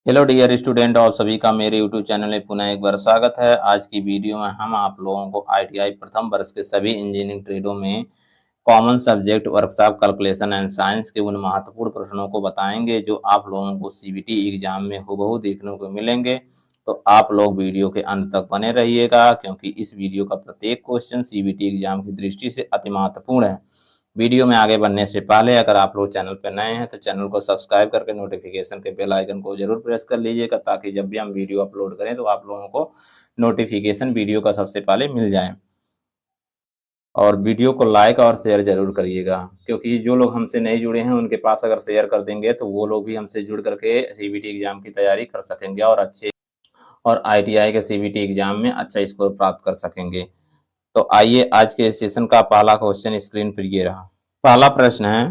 Hello dear student, आप सभी का मेरे यूट्यूब चैनल में पुनः एक बार स्वागत है। आज की वीडियो में हम आप लोगों को आईटीआई प्रथम वर्ष के सभी इंजीनियरिंग ट्रेडों में common subject workshop calculation and science के उन महत्वपूर्ण प्रश्नों को बताएंगे जो आप लोगों को सीबीटी एग्जाम में हूबहू देखने को मिलेंगे। तो आप लोग वीडियो के अंत तक बने रहिएगा, क्योंकि इस वीडियो का प्रत्येक क्वेश्चन सीबीटी एग्जाम की दृष्टि से अति महत्वपूर्ण है। वीडियो में आगे बढ़ने से पहले अगर आप लोग चैनल पर नए हैं तो चैनल को सब्सक्राइब करके नोटिफिकेशन के बेल आइकन को जरूर प्रेस कर लीजिएगा, ताकि जब भी हम वीडियो अपलोड करें तो आप लोगों को नोटिफिकेशन वीडियो का सबसे पहले मिल जाए। और वीडियो को लाइक और शेयर जरूर करिएगा, क्योंकि जो लोग हमसे नहीं जुड़े हैं उनके पास अगर शेयर कर देंगे तो वो लोग भी हमसे जुड़ करके सीबीटी एग्जाम की तैयारी कर सकेंगे और आईटीआई के सीबीटी एग्जाम में अच्छा स्कोर प्राप्त कर सकेंगे। तो आइए आज के सेशन का पहला क्वेश्चन स्क्रीन पर ये रहा। पहला प्रश्न है,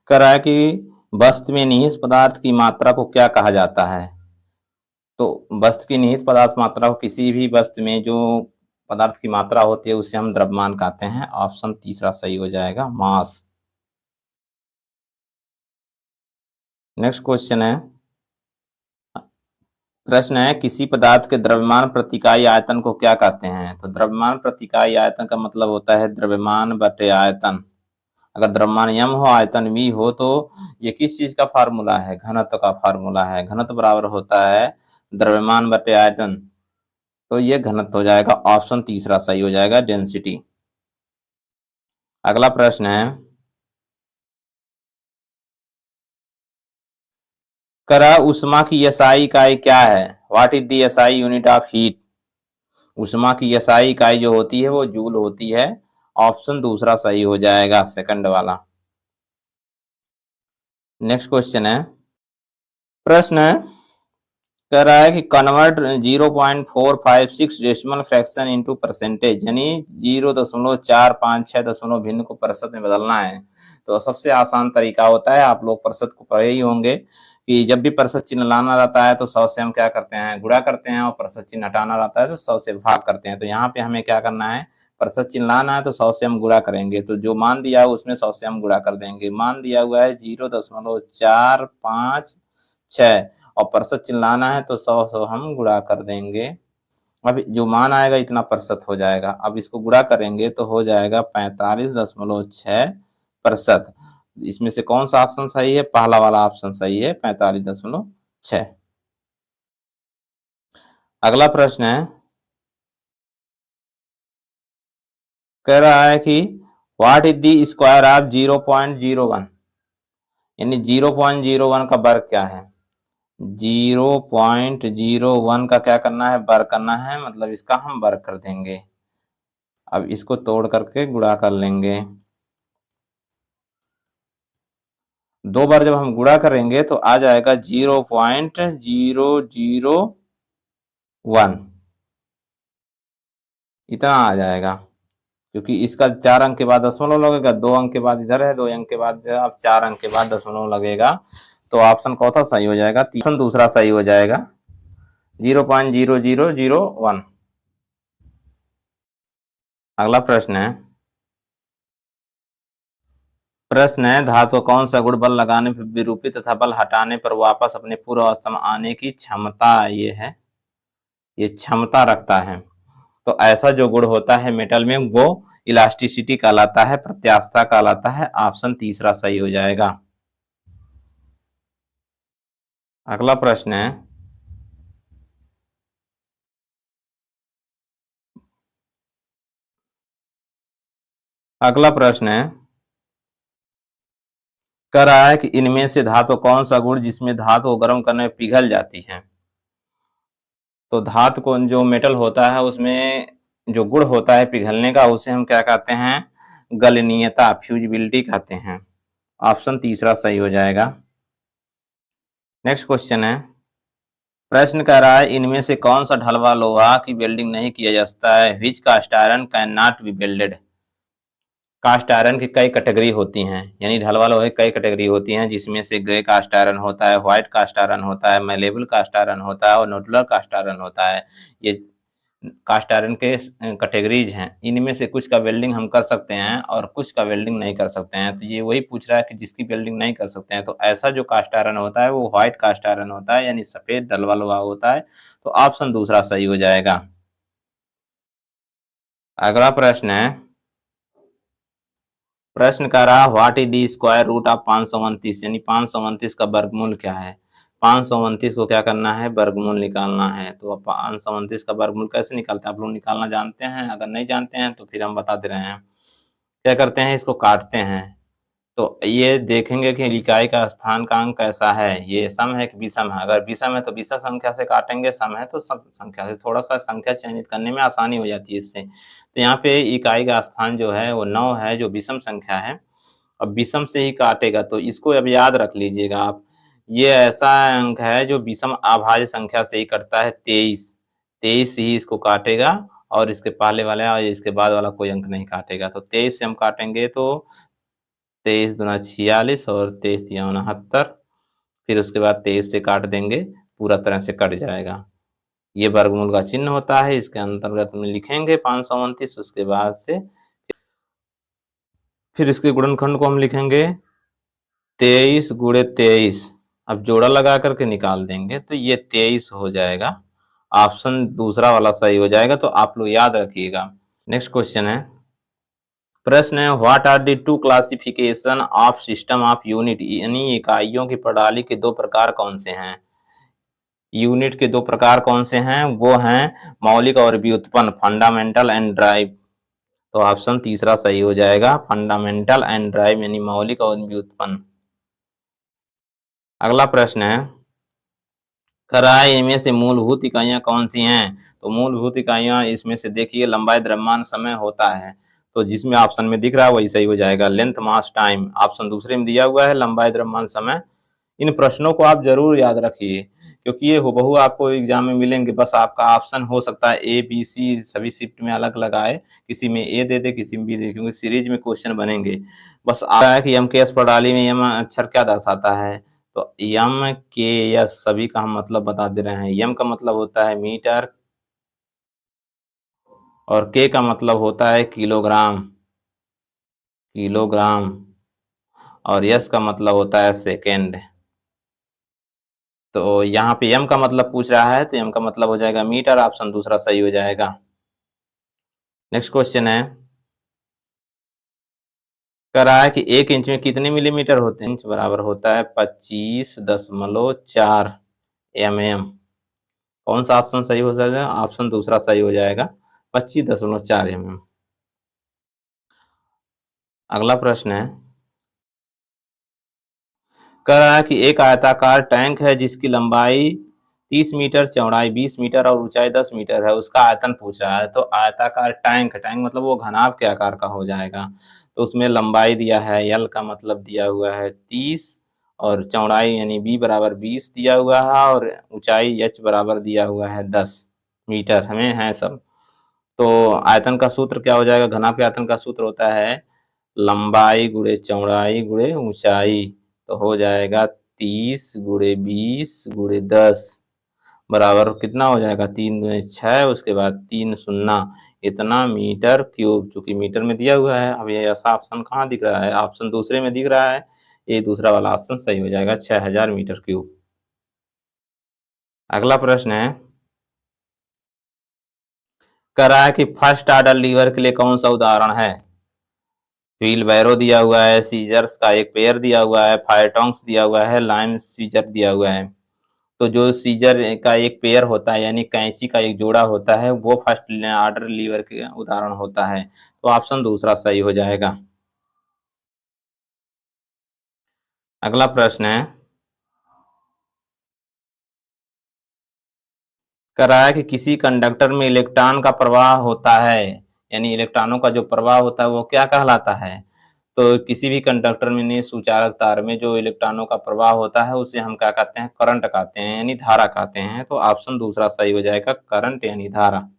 कह रहा है कि वस्तु में निहित पदार्थ की मात्रा को क्या कहा जाता है। तो वस्तु की निहित पदार्थ मात्रा को, किसी भी वस्तु में जो पदार्थ की मात्रा होती है उसे हम द्रव्यमान कहते हैं। ऑप्शन तीसरा सही हो जाएगा, मास। नेक्स्ट क्वेश्चन है, प्रश्न है, किसी पदार्थ के द्रव्यमान प्रति इकाई आयतन को क्या कहते हैं। तो द्रव्यमान प्रति इकाई आयतन का मतलब होता है द्रव्यमान बटे आयतन। अगर द्रव्यमान m हो, आयतन v हो, तो ये किस चीज का फार्मूला है? घनत्व का फार्मूला है। घनत्व बराबर होता है द्रव्यमान बटे आयतन, तो ये घनत्व हो जाएगा। ऑप्शन तीसरा सही हो जाएगा, डेंसिटी। अगला प्रश्न है, करा उष्मा की एसआई इकाई क्या है। What is the SI unit of heat. उष्मा की एसआई इकाई जो होती है वो जूल होती है। ऑप्शन दूसरा सही हो जाएगा, सेकंड वाला। नेक्स्ट क्वेश्चन है, प्रश्न है, कह रहा है कि convert 0.456 decimal fraction into percentage, यानी 0.456 दशमलव भिन्न को प्रतिशत में बदलना है। तो सबसे आसान तरीका होता है, आप लोग प्रतिशत को पढ़े ही होंगे कि जब भी प्रतिशत चिन्ह लाना रहता है तो 100 से हम क्या करते हैं, गुणा करते हैं, और प्रतिशत चिन्ह हटाना रहता है तो 100 से भाग करते हैं। तो यहाँ पे हमें क्या करना है, प्रतिशत चिन्ह लाना है तो 100 से हम गुणा करेंगे। तो जो मान दिया है उसमें 100 से हम गुणा कर देंगे। मान दिया हुआ है 0.456 और प्रतिशत चिल्लाना है तो 100 हम गुणा कर देंगे। अब जो मान आएगा इतना प्रतिशत हो जाएगा। अब इसको गुणा करेंगे तो हो जाएगा 45.6%। इसमें से कौन सा ऑप्शन सही है? पहला वाला ऑप्शन सही है, 45.6। अगला प्रश्न है, कह रहा है कि what is the square of 0.01, यानी 0.01 का वर्ग क्या है। 0.01 का क्या करना है, वर्ग करना है, मतलब इसका हम वर्ग कर देंगे। अब इसको तोड़ करके गुणा कर लेंगे। दो बार जब हम गुणा करेंगे तो आ जाएगा 0.001, इतना आ जाएगा। क्योंकि इसका 4 अंक के बाद दशमलव लगेगा, 2 अंक के बाद इधर है, 2 अंक के बाद अब 4 अंक के बाद दशमलव लगेगा। तो ऑप्शन कौन सा सही हो जाएगा? ऑप्शन दूसरा सही हो जाएगा, 0.0001। अगला प्रश्न है, धातु कौन सा गुण बल लगाने पर विरूपित तथा बल हटाने पर वापस अपने पूर्व अवस्था में आने की क्षमता ये है, ये क्षमता रखता है। तो ऐसा जो गुण होता है मेटल में वो इलास्टिसिटी कहलाता है, प्रत्यास्थता कहलाता है। ऑप्शन तीसरा सही हो जाएगा। अगला प्रश्न है, कह रहा है कि इनमें से धातु कौन सा गुण जिसमें धातु को गर्म करने में पिघल जाती है। तो धातु को जो मेटल होता है उसमें जो गुण होता है पिघलने का, उसे हम क्या कहते हैं, गलनीयता, फ्यूजिबिलिटी कहते हैं। ऑप्शन तीसरा सही हो जाएगा। नेक्स्ट क्वेश्चन है, प्रश्न कह रहा है, इनमें से कौन सा ढलवा लोहा की वेल्डिंग नहीं किया जा सकता है। Which cast iron can not be welded. Cast iron की कई कैटेगरी होती हैं, यानी ढलवा लोहे की कई कैटेगरी होती हैं, जिसमें से ग्रे कास्ट आयरन होता है, व्हाइट कास्ट आयरन होता है, मैलेबल कास्ट आयरन होता है और नोडुलर कास्ट आयरन होता है। ये कास्ट आयरन के कैटेगरीज हैं, इनमें से कुछ का वेल्डिंग हम कर सकते हैं और कुछ का वेल्डिंग नहीं कर सकते हैं। तो ये वही पूछ रहा है कि जिसकी वेल्डिंग नहीं कर सकते हैं, तो ऐसा जो कास्ट आयरन होता है वो व्हाइट कास्ट आयरन होता है, यानी सफेद डलवा हुआ होता है। तो ऑप्शन दूसरा सही हो जाएगा। अगला प्रश्न है, प्रश्न कह रहा what is the square root of 529, यानी 529 का वर्गमूल क्या है। 529 को क्या करना है, वर्गमूल निकालना है। तो 529 का वर्गमूल कैसे निकालते हैं, आप लोग निकालना जानते हैं? अगर नहीं जानते हैं तो फिर हम बता दे रहे हैं। क्या करते हैं, इसको काटते हैं। तो ये देखेंगे कि इकाई का स्थानांक कैसा है, ये सम है कि विषम है। अगर विषम है तो विषम संख्या से काटेंगे, सम है तो सम संख्या से। थोड़ा सा संख्या चयनित करने में आसानी हो जाती है इससे। तो यहाँ पे इकाई का स्थान जो है वो 9 है, जो विषम संख्या है। अब विषम से ही काटेगा, तो इसको अब याद रख लीजिएगा आप। ये ऐसा अंक है जो विषम अभाज्य संख्या से ही कटता है, 23। 23 ही इसको काटेगा और इसके पहले वाला और इसके बाद वाला कोई अंक नहीं काटेगा। तो 23 से हम काटेंगे तो 23 दूना 46 और 23 तिया 69। फिर उसके बाद 23 से काट देंगे, पूरा तरह से कट जाएगा। ये वर्गमूल का चिन्ह होता है, इसके अंतर्गत में लिखेंगे 529। उसके बाद से फिर इसके गुणनखंड को हम लिखेंगे 23 गुणे 23। अब जोड़ा लगा करके निकाल देंगे तो ये 23 हो जाएगा। ऑप्शन दूसरा वाला सही हो जाएगा, तो आप लोग याद रखिएगा। नेक्स्ट क्वेश्चन है, प्रश्न है what are the two classification of system of unit, यानी इकाइयों की प्रणाली के दो प्रकार कौन से हैं। यूनिट के दो प्रकार कौन से हैं, वो हैं मौलिक और व्युत्पन्न, फंडामेंटल एंड ड्राइव। तो ऑप्शन तीसरा सही हो जाएगा, फंडामेंटल एंड ड्राइव, यानी मौलिक और व्युत्पन्न। अगला प्रश्न है, कराए इनमें से मूलभूत इकाइयां कौन सी हैं। तो मूलभूत इकाइयां इसमें से देखिए, लंबाई, द्रव्यमान, समय होता है। तो जिसमें ऑप्शन में दिख रहा है वही सही हो जाएगा, लेंथ, मास, टाइम। ऑप्शन दूसरे में दिया हुआ है लंबाई, द्रव्यमान, समय। इन प्रश्नों को आप जरूर याद रखिए, क्योंकि ये हुबहू आपको एग्जाम में मिलेंगे। बस आपका ऑप्शन हो सकता है ए बी सी सभी शिफ्ट में अलग अलग आए, किसी में ए दे दे, किसी में बी दे, क्योंकि सीरीज में क्वेश्चन बनेंगे। बस आता है कि एम के एस प्रणाली में यम अक्षर क्या दर्शाता है। तो यम के एस सभी का हम मतलब बता दे रहे हैं। यम का मतलब होता है मीटर, और के का मतलब होता है किलोग्राम, किलोग्राम, और यस का मतलब होता है सेकेंड। तो यहाँ पे एम का मतलब पूछ रहा है, तो एम का मतलब हो जाएगा मीटर। ऑप्शन दूसरा सही हो जाएगा। नेक्स्ट क्वेश्चन है, कह रहा है कि 1 इंच में कितने मिलीमीटर होते हैं। इंच बराबर होता है 25.4 mm। कौन सा ऑप्शन सही हो जाएगा, ऑप्शन दूसरा सही हो जाएगा, 25.4 mm। अगला प्रश्न है, कह रहा है कि एक आयताकार टैंक है जिसकी लंबाई 30 मीटर, चौड़ाई 20 मीटर और ऊंचाई 10 मीटर है, उसका आयतन पूछ रहा है। तो आयताकार टैंक, टैंक मतलब वो घनाभ के आकार का हो जाएगा। तो उसमें लंबाई दिया है, एल का मतलब दिया हुआ है 30, और चौड़ाई यानी बी बराबर 20 दिया हुआ है, और ऊंचाई एच बराबर दिया हुआ है 10 मीटर, हमें है सब। तो आयतन का सूत्र क्या हो जाएगा, घनाभ के आयतन का सूत्र होता है लंबाई गुणे चौड़ाई गुणे ऊंचाई। तो हो जाएगा 30 गुणे 20 गुणे 10 बराबर कितना हो जाएगा, 3 दूनी 6, उसके बाद 3 शून्ना, इतना मीटर क्यूब। चूंकि मीटर में दिया हुआ है, अब ये ऐसा ऑप्शन कहाँ दिख रहा है, ऑप्शन दूसरे में दिख रहा है। ये दूसरा वाला ऑप्शन सही हो जाएगा, 6000 मीटर क्यूब। अगला प्रश्न है, कह रहा है कि फर्स्ट ऑर्डर लीवर के लिए कौन सा उदाहरण है। व्हील बैरो दिया हुआ है, सीजर्स का एक पेयर दिया हुआ है, फायरटॉन्ग्स दिया हुआ है, लाइम सीजर दिया हुआ है। तो जो सीजर का एक पेयर होता है, यानी कैंची का एक जोड़ा होता है, वो फर्स्ट ऑर्डर लीवर के उदाहरण होता है। तो ऑप्शन दूसरा सही हो जाएगा। अगला प्रश्न है, कह रहा है कि किसी कंडक्टर में इलेक्ट्रॉन का प्रवाह होता है, यानी इलेक्ट्रॉनों का जो प्रवाह होता है वो क्या कहलाता है। तो किसी भी कंडक्टर में यानी सुचालक तार में जो इलेक्ट्रॉनों का प्रवाह होता है उसे हम क्या कहते हैं, करंट कहते हैं, यानी धारा कहते हैं। तो ऑप्शन दूसरा सही हो जाएगा, करंट यानी धारा।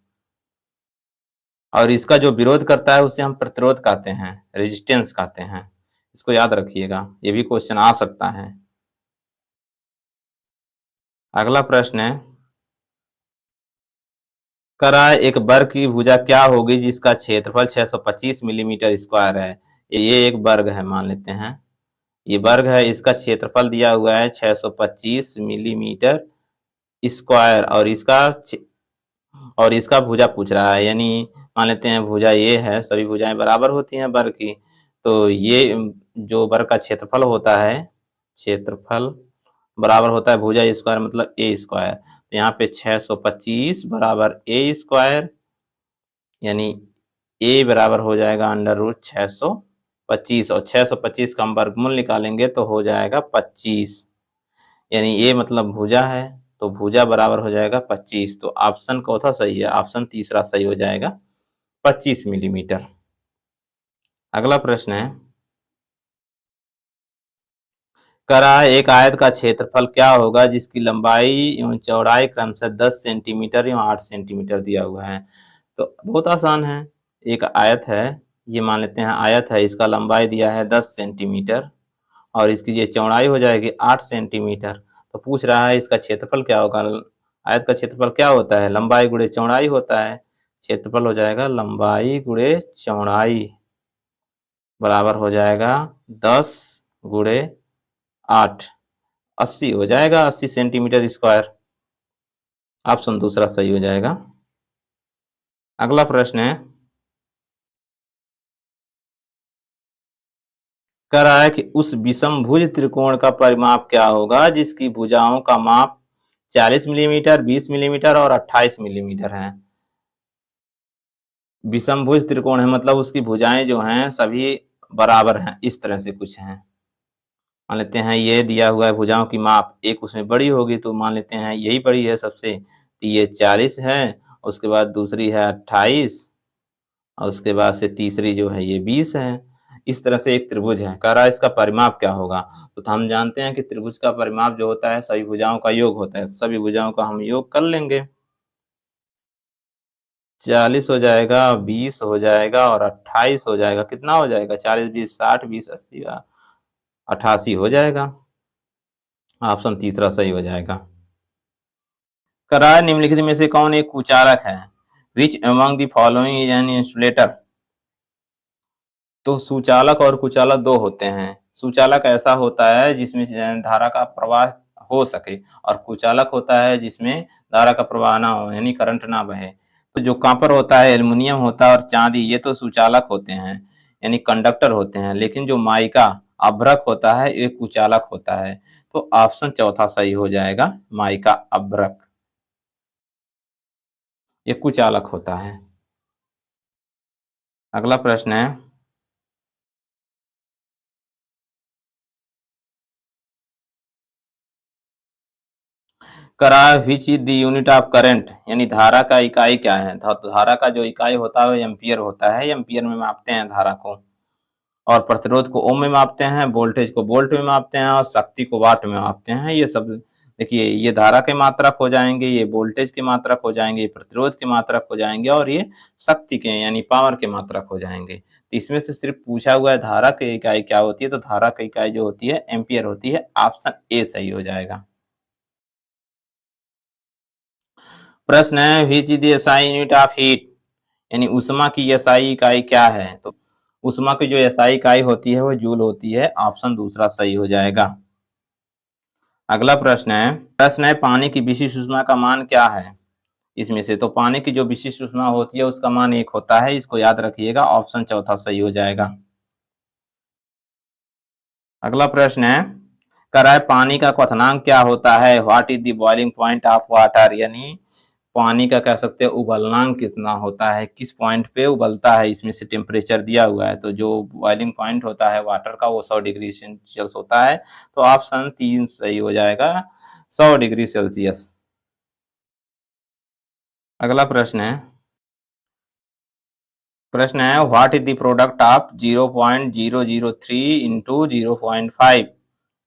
और इसका जो विरोध करता है उसे हम प्रतिरोध कहते हैं, रेजिस्टेंस कहते हैं। इसको याद रखिएगा, ये भी क्वेश्चन आ सकता है। अगला प्रश्न है, करा एक वर्ग की भुजा क्या होगी जिसका क्षेत्रफल 625 मिलीमीटर स्क्वायर है। ये एक वर्ग है, मान लेते हैं ये वर्ग है, इसका क्षेत्रफल दिया हुआ है 625 मिलीमीटर स्क्वायर, और इसका भुजा पूछ रहा है, यानी मान लेते हैं भुजा ये है, सभी भुजाएं बराबर होती हैं वर्ग की, तो ये जो वर्ग का क्षेत्रफल होता है, क्षेत्रफल बराबर होता है भुजा स्क्वायर मतलब ए स्क्वायर। तो यहाँ पे 625 बराबर ए स्क्वायर, यानी ए बराबर हो जाएगा अंडर रूट 625, और 625 का हम वर्गमूल निकालेंगे तो हो जाएगा 25, यानी ए मतलब भुजा है, तो भुजा बराबर हो जाएगा 25। तो ऑप्शन चौथा सही है, ऑप्शन तीसरा सही हो जाएगा 25 मिलीमीटर। अगला प्रश्न है, करा एक आयत का क्षेत्रफल क्या होगा जिसकी लंबाई एवं चौड़ाई क्रमशः 10 सेंटीमीटर एवं 8 सेंटीमीटर दिया हुआ है। तो बहुत आसान है, एक आयत है, ये मान लेते हैं आयत है, इसका लंबाई दिया है 10 सेंटीमीटर और इसकी ये चौड़ाई हो जाएगी 8 सेंटीमीटर। तो पूछ रहा है इसका क्षेत्रफल क्या होगा। आयत का क्षेत्रफल क्या होता है, लंबाई गुणे चौड़ाई होता है। क्षेत्रफल हो जाएगा लंबाई गुणे चौड़ाई बराबर हो जाएगा 10 गुणे 8, 80 हो जाएगा, 80 सेंटीमीटर स्क्वायर। ऑप्शन दूसरा सही हो जाएगा। अगला प्रश्न है, कह रहा है कि उस विषमभुज त्रिकोण का परिमाप क्या होगा जिसकी भुजाओं का माप 40 मिलीमीटर, 20 मिलीमीटर और 28 मिलीमीटर है। विषमभुज त्रिकोण है मतलब उसकी भुजाएं जो हैं सभी बराबर हैं, इस तरह से कुछ हैं। मान लेते हैं ये दिया हुआ है भुजाओं की माप, एक उसमें बड़ी होगी तो मान लेते हैं यही बड़ी है सबसे, तो ये 40 है, उसके बाद दूसरी है 28 और उसके बाद से तीसरी जो है ये 20 है। इस तरह से एक त्रिभुज है, कह रहा है इसका परिमाप क्या होगा। तो हम जानते हैं कि त्रिभुज का परिमाप जो होता है सभी भुजाओं का योग होता है, सभी भुजाओं का हम योग कर लेंगे। 40 हो जाएगा, 20 हो जाएगा और 28 हो जाएगा, कितना हो जाएगा 40 20 60 20 80 88 हो जाएगा। ऑप्शन तीसरा सही हो जाएगा। करार निम्नलिखित में से कौन एक कुचालक है। Which among the following is an insulator. तो सुचालक और कुचालक दो होते हैं। सुचालक ऐसा होता है जिसमें धारा का प्रवाह हो सके और कुचालक होता है जिसमें धारा का प्रवाह ना हो, यानी करंट ना बहे। तो जो कॉपर होता है, एल्युमिनियम होता है और चांदी, ये तो सुचालक होते हैं यानी कंडक्टर होते हैं, लेकिन जो माइका अभ्रक होता है ये कुचालक होता है। तो ऑप्शन चौथा सही हो जाएगा, माइका अभ्रक ये कुचालक होता है। अगला प्रश्न है, करा which is the unit of current, यानी धारा का इकाई क्या है। धारा का जो इकाई होता है एम्पियर होता है, एम्पियर में मापते हैं धारा को, और प्रतिरोध को ओम में मापते हैं, वोल्टेज को वोल्ट में मापते हैं और शक्ति को वाट में मापते हैं। ये सब देखिए, ये धारा के मात्रक हो जाएंगे, ये वोल्टेज के मात्रक हो जाएंगे, ये प्रतिरोध के मात्रक हो जाएंगे और ये शक्ति के यानी पावर के मात्रक हो जाएंगे। तो इसमें से सिर्फ पूछा हुआ है धारा की इकाई क्या होती है, तो धारा की इकाई जो होती है एम्पियर होती है। ऑप्शन ए सही हो जाएगा। प्रश्न है, which is the SI unit of heat, यानी उष्मा की एसआई इकाई क्या है। तो उष्मा की जो एसआई इकाई होती है वो जूल होती है। ऑप्शन दूसरा सही हो जाएगा। अगला प्रश्न है पानी की विशिष्ट ऊष्मा का मान क्या है। इसमें से तो पानी की जो विशिष्ट ऊष्मा होती है उसका मान 1 होता है, इसको याद रखिएगा। ऑप्शन चौथा सही हो जाएगा। अगला प्रश्न है, कह पानी का क्वथनांक क्या होता है। What is the boiling point of water, यानी पानी का कह सकते हैं उबलनांक कितना होता है, किस पॉइंट पे उबलता है। इसमें से टेम्परेचर दिया हुआ है, तो जो बॉइलिंग पॉइंट होता है वाटर का वो 100 डिग्री सेल्सियस होता है। तो ऑप्शन 3 सही हो जाएगा, 100 डिग्री सेल्सियस। अगला प्रश्न है what is the product of 0.003 into 0.5,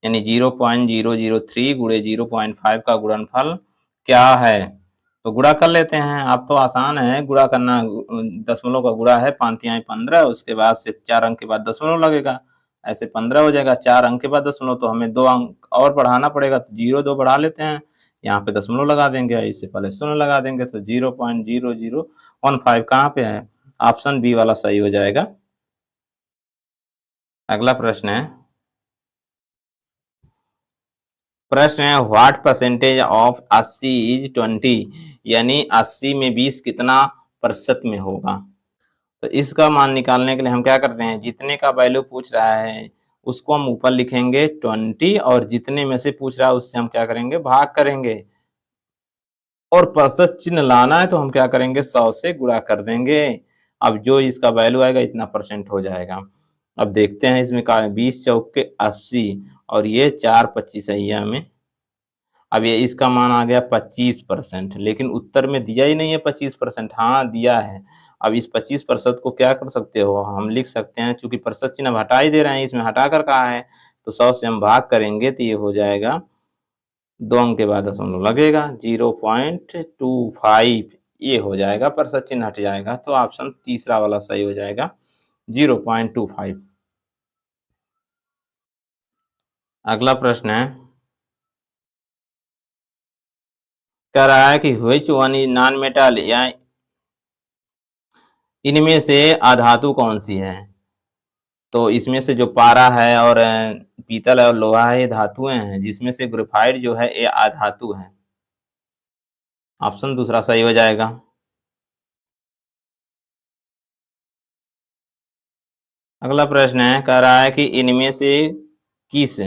यानी 0.003 गुणे 0.5 का गुणनफल क्या है। तो गुणा कर लेते हैं, आप तो आसान है गुणा करना। दशमलव का गुणा है 5 तिहाई 15, उसके बाद से 4 अंक के बाद दशमलव लगेगा, ऐसे 15 हो जाएगा। 4 अंक के बाद दशमलव, तो हमें 2 अंक और बढ़ाना पड़ेगा, तो 0 2 बढ़ा लेते हैं, यहाँ पे दशमलव लगा देंगे, इससे पहले शून्य लगा देंगे, तो 0.0015 कहाँ पे है? ऑप्शन बी वाला सही हो जाएगा। अगला प्रश्न है व्हाट परसेंटेज ऑफ 80 इज 20, यानी 80 में 20 कितना प्रतिशत में होगा? तो इसका मान निकालने के लिए हम क्या करते हैं, जितने का वैल्यू पूछ रहा है उसको हम ऊपर लिखेंगे 20, और जितने में से पूछ रहा है उससे हम क्या करेंगे, भाग करेंगे, और प्रतिशत चिन्ह लाना है तो हम क्या करेंगे, 100 से गुणा कर देंगे। अब जो इसका वैल्यू आएगा इतना परसेंट हो जाएगा। अब देखते हैं इसमें का 20 चौक के 80, और ये 4 25 है में, अब ये इसका मान आ गया 25%, लेकिन उत्तर में दिया ही नहीं है 25%। हाँ दिया है। अब इस 25% को क्या कर सकते हो, हम लिख सकते हैं, चूंकि प्रतिशत चिन्ह हटा ही दे रहे हैं, इसमें हटा कर कहा है, तो 100 से हम भाग करेंगे तो ये हो जाएगा, 2 अंक के बाद दशमलव लगेगा, 0.25 ये हो जाएगा, प्रतिशत चिन्ह हट जाएगा, तो ऑप्शन तीसरा वाला सही हो जाएगा, 0.25। अगला प्रश्न है, कह रहा है कि which one is non metal, या इनमें से अधातु कौन सी है? तो इसमें से जो पारा है और पीतल है और लोहा है ये धातुएं हैं, जिसमें से ग्रेफाइट जो है ये अधातु है। ऑप्शन दूसरा सही हो जाएगा। अगला प्रश्न है, कह रहा है कि इनमें से किस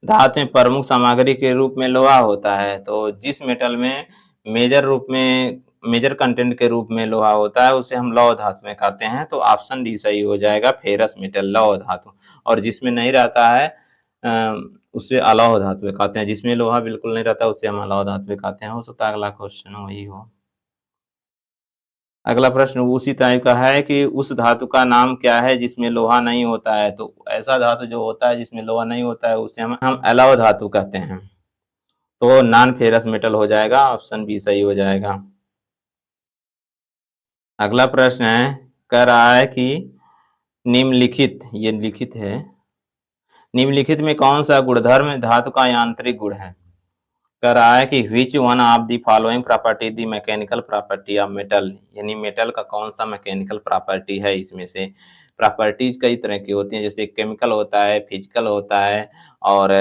धातु में प्रमुख सामग्री के रूप में लोहा होता है? तो जिस मेटल में मेजर कंटेंट के रूप में लोहा होता है उसे हम लौह धातु में कहते हैं, तो ऑप्शन डी सही हो जाएगा, फेरस मेटल लौह धातु। और जिसमें नहीं रहता है उसे अलौह धातु में कहते हैं, जिसमें लोहा बिल्कुल नहीं रहता उसे हम अलौह धातु में कहते हैं। हो सकता है अगला क्वेश्चन वही हो। अगला प्रश्न उसी टाइप का है कि उस धातु का नाम क्या है जिसमें लोहा नहीं होता है? तो ऐसा धातु जो होता है जिसमें लोहा नहीं होता है उसे हम अलौह धातु कहते हैं, तो नॉन फेरस मेटल हो जाएगा, ऑप्शन बी सही हो जाएगा। अगला प्रश्न है, कह रहा है कि निम्नलिखित, ये लिखित है, निम्नलिखित में कौन सा गुणधर्म धातु का यांत्रिक गुण है? कह रहा है कि which one of the following property the mechanical property of metal, यानी मेटल का कौन सा मैकेनिकल प्रॉपर्टी है? इसमें से प्रॉपर्टीज कई तरह की होती हैं, जैसे केमिकल होता है, फिजिकल होता है, और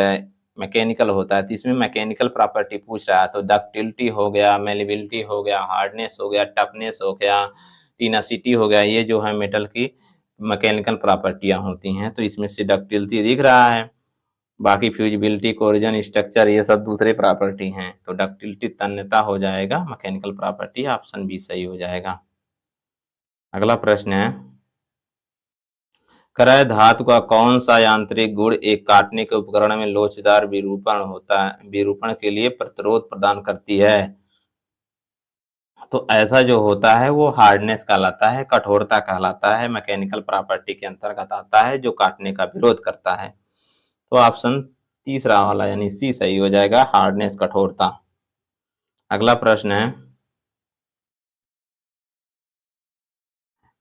मैकेनिकल होता है। तो इसमें मैकेनिकल प्रॉपर्टी पूछ रहा है, तो डक्टिलिटी हो गया, मेलेबिलिटी हो गया, हार्डनेस हो गया, टफनेस हो गया, टीनासिटी हो गया, ये जो है मेटल की मैकेनिकल प्रॉपर्टियां होती हैं। तो इसमें से डक्टिलिटी दिख रहा है, बाकी फ्यूजिबिलिटी, कोरिजन, स्ट्रक्चर ये सब दूसरे प्रॉपर्टी हैं, तो डक्टिलिटी तन्यता हो जाएगा, मैकेनिकल प्रॉपर्टी, ऑप्शन बी सही हो जाएगा। अगला प्रश्न है, क्रय धातु का कौन सा यांत्रिक गुण एक काटने के उपकरण में लोचदार विरूपण के लिए प्रतिरोध प्रदान करती है? तो ऐसा जो होता है वो हार्डनेस कहलाता है, कठोरता कहलाता है, मैकेनिकल प्रॉपर्टी के अंतर्गत आता है, जो काटने का विरोध करता है। तो ऑप्शन तीसरा वाला यानी सी सही हो जाएगा, हार्डनेस, कठोरता। अगला प्रश्न है,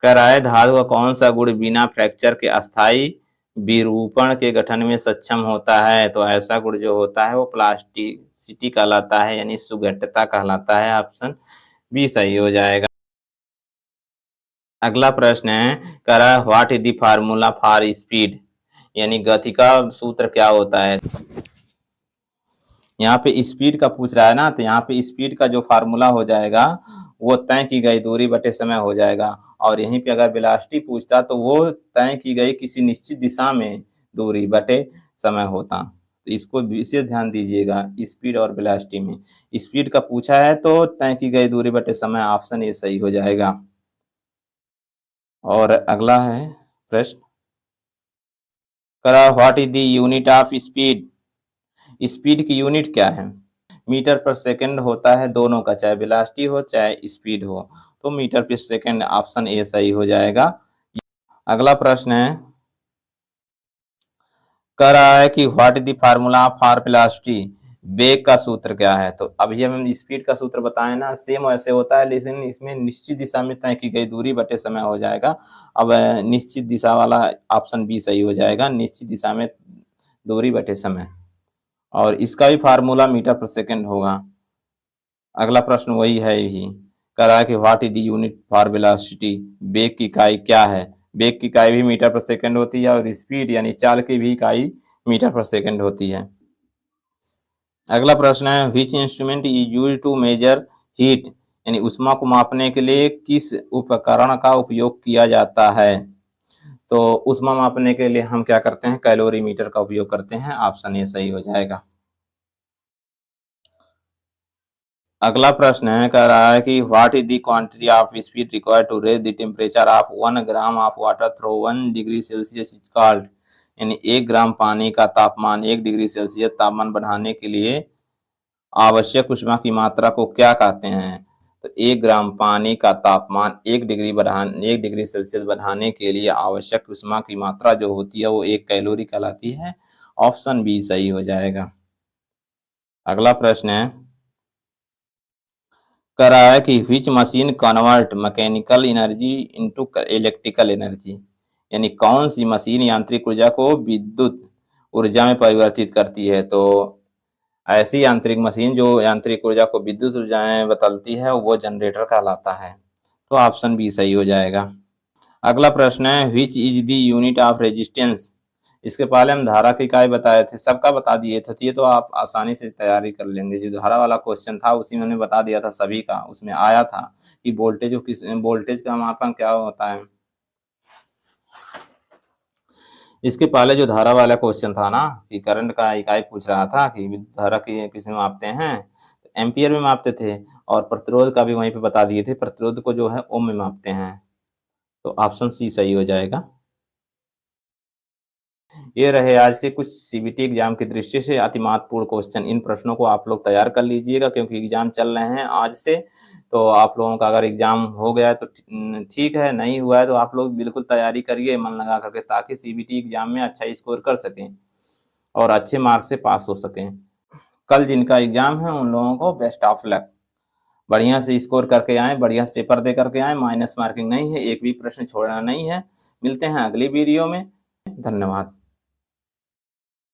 कह रहा है धातु का कौन सा गुण बिना फ्रैक्चर के अस्थायी विरूपण के गठन में सक्षम होता है? तो ऐसा गुण जो होता है वो प्लास्टिसिटी कहलाता है, यानी सुगठता कहलाता है, ऑप्शन बी सही हो जाएगा। अगला प्रश्न है, कह रहा है what is the formula for speed, यानी गति का सूत्र क्या होता है? यहाँ पे स्पीड का पूछ रहा है ना, तो यहाँ पे स्पीड का जो फार्मूला हो जाएगा वो तय की गई दूरी बटे समय हो जाएगा, और यहीं पे अगर वेलोसिटी पूछता तो वो तय की गई किसी निश्चित दिशा में दूरी बटे समय होता। तो इसको विशेष ध्यान दीजिएगा, स्पीड और वेलोसिटी में स्पीड का पूछा है तो तय की गई दूरी बटे समय, ऑप्शन ये सही हो जाएगा। और अगला है प्रश्न, करा what is the unit of speed, speed की यूनिट क्या है? मीटर पर सेकंड होता है दोनों का, चाहे वेलोसिटी हो चाहे स्पीड हो, तो मीटर पर सेकंड, ऑप्शन ए सही हो जाएगा। अगला प्रश्न है, कह रहा है कि what is the formula for velocity, वेग का सूत्र क्या है? तो अभी हम स्पीड का सूत्र बताए ना, सेम ऐसे होता है, लेकिन इसमें निश्चित दिशा में तय की गई दूरी बटे समय हो जाएगा। अब निश्चित दिशा वाला ऑप्शन बी सही हो जाएगा, निश्चित दिशा में दूरी बटे समय, और इसका भी फार्मूला मीटर पर सेकंड होगा। अगला प्रश्न वही है ही, कह रहा है कि what is the unit for velocity, वेग की इकाई क्या है। वेग की इकाई भी मीटर पर सेकंड होती है और स्पीड यानी चाल की भी इकाई मीटर पर सेकंड होती है। अगला प्रश्न है which instrument is used to measure heat, यानी ऊष्मा को मापने के लिए किस उपकरण का उपयोग किया जाता है। तो ऊष्मा मापने के लिए हम क्या करते हैं, कैलोरीमीटर का उपयोग करते हैं। ऑप्शन ए सही हो जाएगा। अगला प्रश्न है, कह रहा है कि what is the quantity of speed required to raise the temperature of 1 gram of water through 1 degree Celsius is called, यानी 1 ग्राम पानी का तापमान 1 डिग्री सेल्सियस तापमान बढ़ाने के लिए आवश्यक ऊष्मा की मात्रा को क्या कहते हैं। तो 1 ग्राम पानी का तापमान 1 डिग्री सेल्सियस बढ़ाने के लिए आवश्यक ऊष्मा की मात्रा जो होती है वो 1 कैलोरी कहलाती है। ऑप्शन बी सही हो जाएगा। अगला प्रश्न है, कह रहा है कि which machine convert mechanical energy into electrical energy, यानी कौन सी मशीन यांत्रिक ऊर्जा को विद्युत ऊर्जा में परिवर्तित करती है। तो ऐसी यांत्रिक मशीन जो यांत्रिक ऊर्जा को विद्युत ऊर्जा में बदलती है वो जनरेटर कहलाता है। तो ऑप्शन बी सही हो जाएगा। अगला प्रश्न है which is the unit of resistance, इसके पहले हम धारा की इकाई बताए थे, सबका बता दिए थे, तो ये तो आप आसानी से तैयारी कर लेंगे। जो धारा वाला क्वेश्चन था उसी में हमने बता दिया था सभी का, उसमें आया था कि वोल्टेज का मापन क्या होता है। इसके पहले जो धारा वाला क्वेश्चन था ना कि करंट का इकाई पूछ रहा था कि विद्युत धारा की किस में मापते हैं, एम्पियर में मापते थे। और प्रतिरोध का भी वहीं पे बता दिए थे, प्रतिरोध को जो है ओम में मापते हैं। तो ऑप्शन सी सही हो जाएगा। ये रहे आज के कुछ सीबीटी एग्जाम की दृष्टि से अति महत्वपूर्ण क्वेश्चन। इन प्रश्नों को आप लोग तैयार कर लीजिएगा क्योंकि एग्जाम चल रहे हैं आज से। तो आप लोगों का अगर एग्जाम हो गया है तो ठीक है, नहीं हुआ है तो आप लोग बिल्कुल तैयारी करिए मन लगा करके, ताकि सीबीटी एग्जाम में अच्छा स्कोर कर सकें और अच्छे मार्क्स से पास हो सकें। कल जिनका एग्जाम है उन लोगों को बेस्ट ऑफ लक। बढ़िया से स्कोर करके आए, बढ़िया से पेपर दे करके आए, माइनस मार्किंग नहीं है, एक भी प्रश्न छोड़ना नहीं है। मिलते हैं अगली वीडियो में। धन्यवाद।